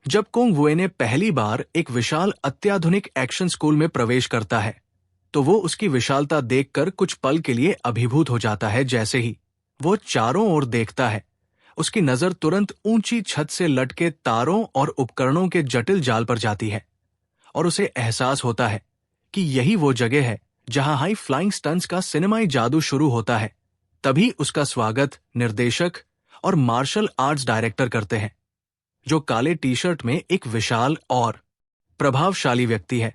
जब कुंग वुएने पहली बार एक विशाल अत्याधुनिक एक्शन स्कूल में प्रवेश करता है तो वो उसकी विशालता देखकर कुछ पल के लिए अभिभूत हो जाता है। जैसे ही वो चारों ओर देखता है, उसकी नजर तुरंत ऊंची छत से लटके तारों और उपकरणों के जटिल जाल पर जाती है और उसे एहसास होता है कि यही वो जगह है जहां हाई फ्लाइंग स्टंट्स का सिनेमाई जादू शुरू होता है। तभी उसका स्वागत निर्देशक और मार्शल आर्ट्स डायरेक्टर करते हैं, जो काले टी शर्ट में एक विशाल और प्रभावशाली व्यक्ति है,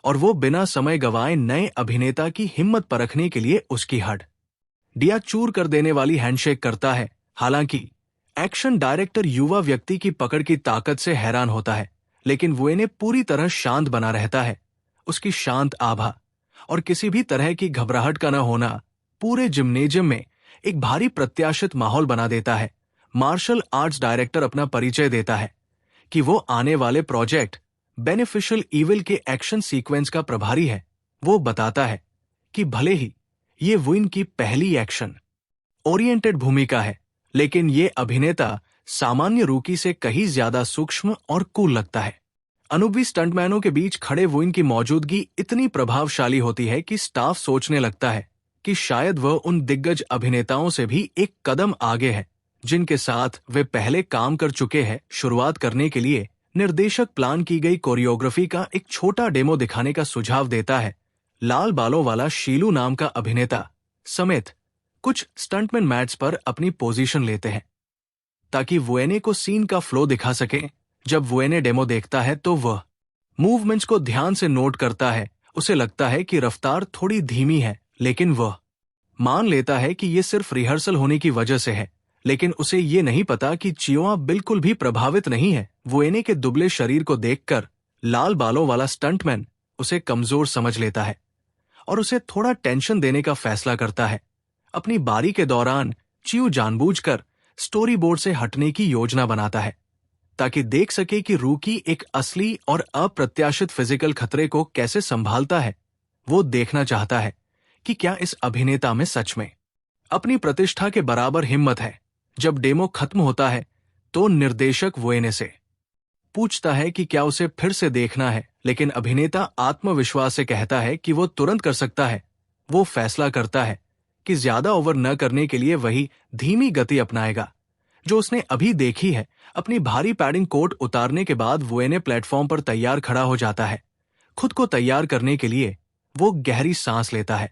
और वो बिना समय गवाए नए अभिनेता की हिम्मत परखने के लिए उसकी हड्डियां चूर कर देने वाली हैंडशेक करता है। हालांकि एक्शन डायरेक्टर युवा व्यक्ति की पकड़ की ताकत से हैरान होता है, लेकिन वुएने पूरी तरह शांत बना रहता है। उसकी शांत आभा और किसी भी तरह की घबराहट का न होना पूरे जिम्नेजियम में एक भारी प्रत्याशित माहौल बना देता है। मार्शल आर्ट्स डायरेक्टर अपना परिचय देता है कि वो आने वाले प्रोजेक्ट बेनिफिशियल इविल के एक्शन सीक्वेंस का प्रभारी है। वो बताता है कि भले ही ये वुइन की पहली एक्शन ओरिएंटेड भूमिका है, लेकिन ये अभिनेता सामान्य रूकी से कहीं ज्यादा सूक्ष्म और कूल लगता है। अनुभवी स्टंटमैनों के बीच खड़े वुइन की मौजूदगी इतनी प्रभावशाली होती है कि स्टाफ सोचने लगता है कि शायद वह उन दिग्गज अभिनेताओं से भी एक कदम आगे है जिनके साथ वे पहले काम कर चुके हैं। शुरुआत करने के लिए निर्देशक प्लान की गई कोरियोग्राफी का एक छोटा डेमो दिखाने का सुझाव देता है। लाल बालों वाला शीलू नाम का अभिनेता समेत कुछ स्टंटमैन मैट्स पर अपनी पोजीशन लेते हैं ताकि वुएने को सीन का फ्लो दिखा सके। जब वुएने डेमो देखता है तो वह मूवमेंट्स को ध्यान से नोट करता है। उसे लगता है कि रफ्तार थोड़ी धीमी है, लेकिन वह मान लेता है कि यह सिर्फ रिहर्सल होने की वजह से है। लेकिन उसे ये नहीं पता कि चियोआ बिल्कुल भी प्रभावित नहीं है। वुएने के दुबले शरीर को देखकर लाल बालों वाला स्टंटमैन उसे कमजोर समझ लेता है और उसे थोड़ा टेंशन देने का फैसला करता है। अपनी बारी के दौरान चियो जानबूझकर स्टोरी बोर्ड से हटने की योजना बनाता है ताकि देख सके कि रूकी एक असली और अप्रत्याशित फिजिकल खतरे को कैसे संभालता है। वो देखना चाहता है कि क्या इस अभिनेता में सच में अपनी प्रतिष्ठा के बराबर हिम्मत है। जब डेमो खत्म होता है तो निर्देशक वुएने से पूछता है कि क्या उसे फिर से देखना है, लेकिन अभिनेता आत्मविश्वास से कहता है कि वो तुरंत कर सकता है। वो फैसला करता है कि ज्यादा ओवर न करने के लिए वही धीमी गति अपनाएगा जो उसने अभी देखी है। अपनी भारी पैडिंग कोट उतारने के बाद वुएने प्लेटफॉर्म पर तैयार खड़ा हो जाता है। खुद को तैयार करने के लिए वो गहरी सांस लेता है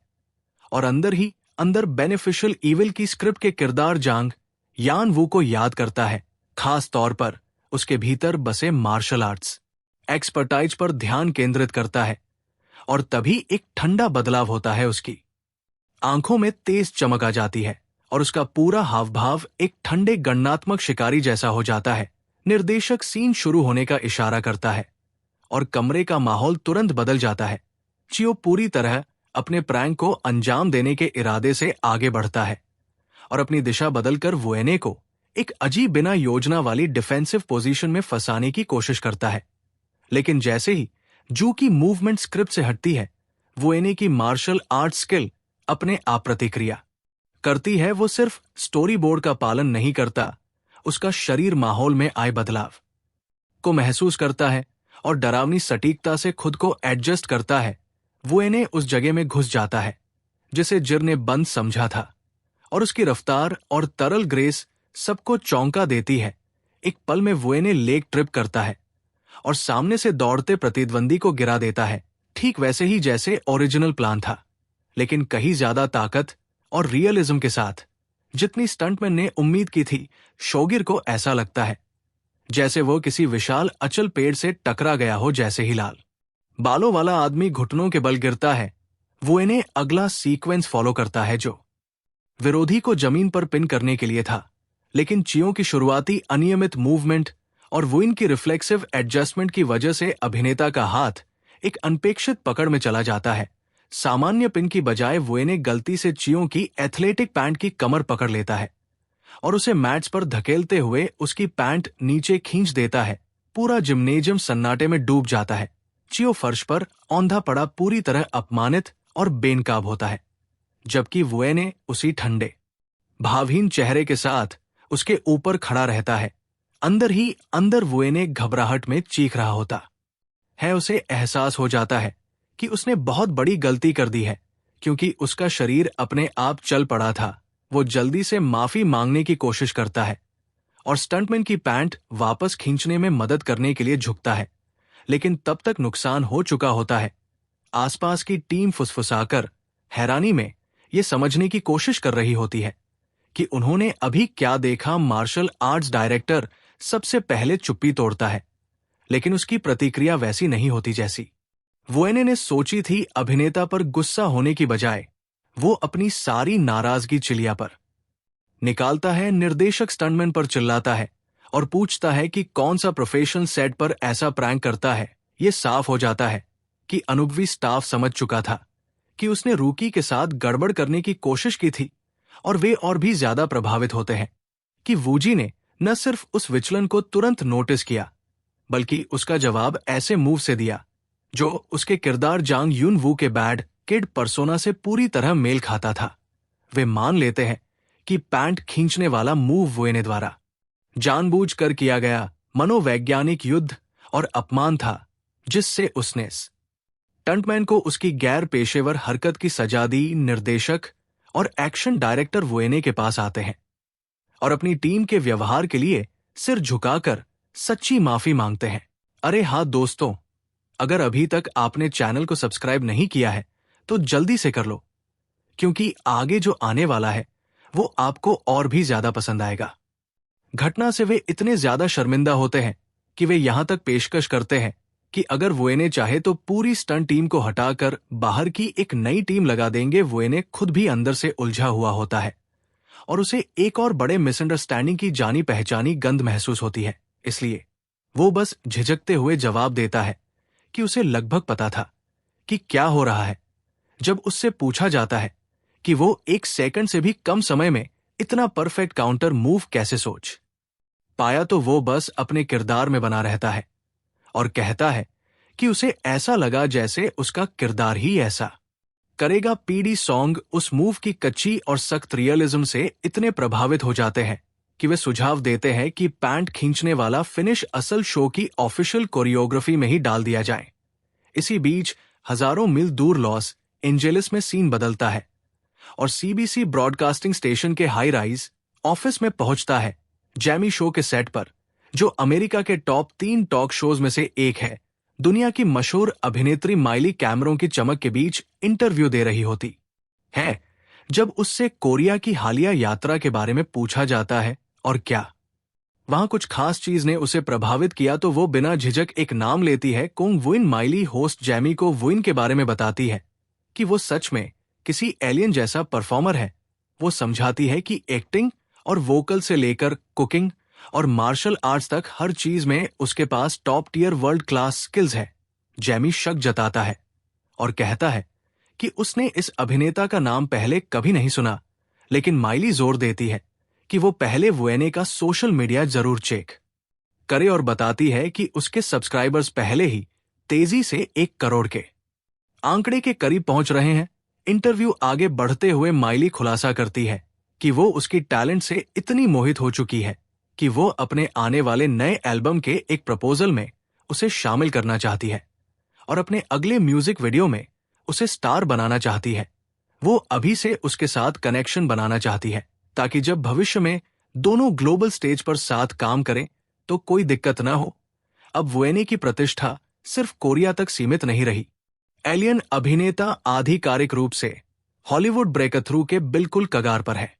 और अंदर ही अंदर बेनिफिशियल इविल की स्क्रिप्ट के किरदार जांग यान वू को याद करता है, खास तौर पर उसके भीतर बसे मार्शल आर्ट्स एक्सपर्टाइज पर ध्यान केंद्रित करता है। और तभी एक ठंडा बदलाव होता है। उसकी आंखों में तेज चमक आ जाती है और उसका पूरा हाव भाव एक ठंडे गणनात्मक शिकारी जैसा हो जाता है। निर्देशक सीन शुरू होने का इशारा करता है और कमरे का माहौल तुरंत बदल जाता है। चियो पूरी तरह अपने प्रैंक को अंजाम देने के इरादे से आगे बढ़ता है और अपनी दिशा बदलकर वुएने को एक अजीब बिना योजना वाली डिफेंसिव पोजीशन में फंसाने की कोशिश करता है। लेकिन जैसे ही जू की मूवमेंट स्क्रिप्ट से हटती है, वुएने की मार्शल आर्ट स्किल अपने आप प्रतिक्रिया करती है। वो सिर्फ स्टोरी बोर्ड का पालन नहीं करता, उसका शरीर माहौल में आए बदलाव को महसूस करता है और डरावनी सटीकता से खुद को एडजस्ट करता है। वुएने उस जगह में घुस जाता है जिसे जिर ने बंद समझा था और उसकी रफ्तार और तरल ग्रेस सबको चौंका देती है। एक पल में वुएने लेग ट्रिप करता है और सामने से दौड़ते प्रतिद्वंदी को गिरा देता है, ठीक वैसे ही जैसे ओरिजिनल प्लान था, लेकिन कहीं ज्यादा ताकत और रियलिज्म के साथ जितनी स्टंटमैन ने उम्मीद की थी। शोगिर को ऐसा लगता है जैसे वो किसी विशाल अचल पेड़ से टकरा गया हो। जैसे ही लाल बालों वाला आदमी घुटनों के बल गिरता है, वुएने अगला सीक्वेंस फॉलो करता है जो विरोधी को जमीन पर पिन करने के लिए था। लेकिन चियो की शुरुआती अनियमित मूवमेंट और वुइन की रिफ्लेक्सिव एडजस्टमेंट की वजह से अभिनेता का हाथ एक अनपेक्षित पकड़ में चला जाता है। सामान्य पिन की बजाय वुएने गलती से चियो की एथलेटिक पैंट की कमर पकड़ लेता है और उसे मैट्स पर धकेलते हुए उसकी पैंट नीचे खींच देता है। पूरा जिम्नेजियम सन्नाटे में डूब जाता है। चियो फर्श पर औंधा पड़ा पूरी तरह अपमानित और बेनकाब होता है, जबकि वुएने उसी ठंडे भावहीन चेहरे के साथ उसके ऊपर खड़ा रहता है। अंदर ही अंदर वुएने घबराहट में चीख रहा होता है। उसे एहसास हो जाता है कि उसने बहुत बड़ी गलती कर दी है, क्योंकि उसका शरीर अपने आप चल पड़ा था। वो जल्दी से माफी मांगने की कोशिश करता है और स्टंटमैन की पैंट वापस खींचने में मदद करने के लिए झुकता है, लेकिन तब तक नुकसान हो चुका होता है। आसपास की टीम फुसफुसाकर हैरानी में ये समझने की कोशिश कर रही होती है कि उन्होंने अभी क्या देखा। मार्शल आर्ट्स डायरेक्टर सबसे पहले चुप्पी तोड़ता है, लेकिन उसकी प्रतिक्रिया वैसी नहीं होती जैसी वुएने ने सोची थी। अभिनेता पर गुस्सा होने की बजाय वो अपनी सारी नाराजगी चिलिया पर निकालता है। निर्देशक स्टंटमैन पर चिल्लाता है और पूछता है कि कौन सा प्रोफेशनल सेट पर ऐसा प्रैंक करता है। ये साफ हो जाता है कि अनुभवी स्टाफ समझ चुका था कि उसने रूकी के साथ गड़बड़ करने की कोशिश की थी, और वे और भी ज्यादा प्रभावित होते हैं कि वूजी ने न सिर्फ उस विचलन को तुरंत नोटिस किया, बल्कि उसका जवाब ऐसे मूव से दिया जो उसके किरदार जांग यून वू के बैड किड पर्सोना से पूरी तरह मेल खाता था। वे मान लेते हैं कि पैंट खींचने वाला मूव वुएने द्वारा जानबूझकर किया गया मनोवैज्ञानिक युद्ध और अपमान था, जिससे उसने स्टंटमैन को उसकी गैर पेशेवर हरकत की सजा दी। निर्देशक और एक्शन डायरेक्टर वुएने के पास आते हैं और अपनी टीम के व्यवहार के लिए सिर झुकाकर सच्ची माफी मांगते हैं। अरे हाँ दोस्तों, अगर अभी तक आपने चैनल को सब्सक्राइब नहीं किया है तो जल्दी से कर लो, क्योंकि आगे जो आने वाला है वो आपको और भी ज्यादा पसंद आएगा। घटना से वे इतने ज्यादा शर्मिंदा होते हैं कि वे यहां तक पेशकश करते हैं कि अगर वुएने चाहे तो पूरी स्टंट टीम को हटाकर बाहर की एक नई टीम लगा देंगे। वुएने खुद भी अंदर से उलझा हुआ होता है और उसे एक और बड़े मिसअंडरस्टैंडिंग की जानी पहचानी गंध महसूस होती है, इसलिए वो बस झिझकते हुए जवाब देता है कि उसे लगभग पता था कि क्या हो रहा है। जब उससे पूछा जाता है कि वो 1 सेकंड से भी कम समय में इतना परफेक्ट काउंटर मूव कैसे सोच पाया, तो वो बस अपने किरदार में बना रहता है और कहता है कि उसे ऐसा लगा जैसे उसका किरदार ही ऐसा करेगा। पीडी सॉन्ग उस मूव की कच्ची और सख्त रियलिज्म से इतने प्रभावित हो जाते हैं कि वे सुझाव देते हैं कि पैंट खींचने वाला फिनिश असल शो की ऑफिशियल कोरियोग्राफी में ही डाल दिया जाए। इसी बीच हजारों मील दूर लॉस एंजेलिस में सीन बदलता है और सीबीसी ब्रॉडकास्टिंग स्टेशन के हाई राइज ऑफिस में पहुंचता है। जैमी शो के सेट पर, जो अमेरिका के टॉप 3 टॉक शोज में से एक है, दुनिया की मशहूर अभिनेत्री माइली कैमरों की चमक के बीच इंटरव्यू दे रही होती है। जब उससे कोरिया की हालिया यात्रा के बारे में पूछा जाता है और क्या वहां कुछ खास चीज ने उसे प्रभावित किया, तो वो बिना झिझक एक नाम लेती है, कोंग वुइन। माइली होस्ट जैमी को वुइन के बारे में बताती है कि वो सच में किसी एलियन जैसा परफॉर्मर है। वो समझाती है कि एक्टिंग और वोकल से लेकर कुकिंग और मार्शल आर्ट्स तक हर चीज में उसके पास top tier world class skills है। जैमी शक जताता है और कहता है कि उसने इस अभिनेता का नाम पहले कभी नहीं सुना, लेकिन माइली जोर देती है कि वो पहले वुएने का सोशल मीडिया जरूर चेक करे और बताती है कि उसके सब्सक्राइबर्स पहले ही तेजी से 1 करोड़ के आंकड़े के करीब पहुंच रहे हैं। इंटरव्यू आगे बढ़ते हुए माइली खुलासा करती है कि वो उसकी टैलेंट से इतनी मोहित हो चुकी है कि वो अपने आने वाले नए एल्बम के एक प्रपोजल में उसे शामिल करना चाहती है और अपने अगले म्यूजिक वीडियो में उसे स्टार बनाना चाहती है। वो अभी से उसके साथ कनेक्शन बनाना चाहती है ताकि जब भविष्य में दोनों ग्लोबल स्टेज पर साथ काम करें तो कोई दिक्कत न हो। अब वुएने की प्रतिष्ठा सिर्फ कोरिया तक सीमित नहीं रही। एलियन अभिनेता आधिकारिक रूप से हॉलीवुड ब्रेकथ्रू के बिल्कुल कगार पर है।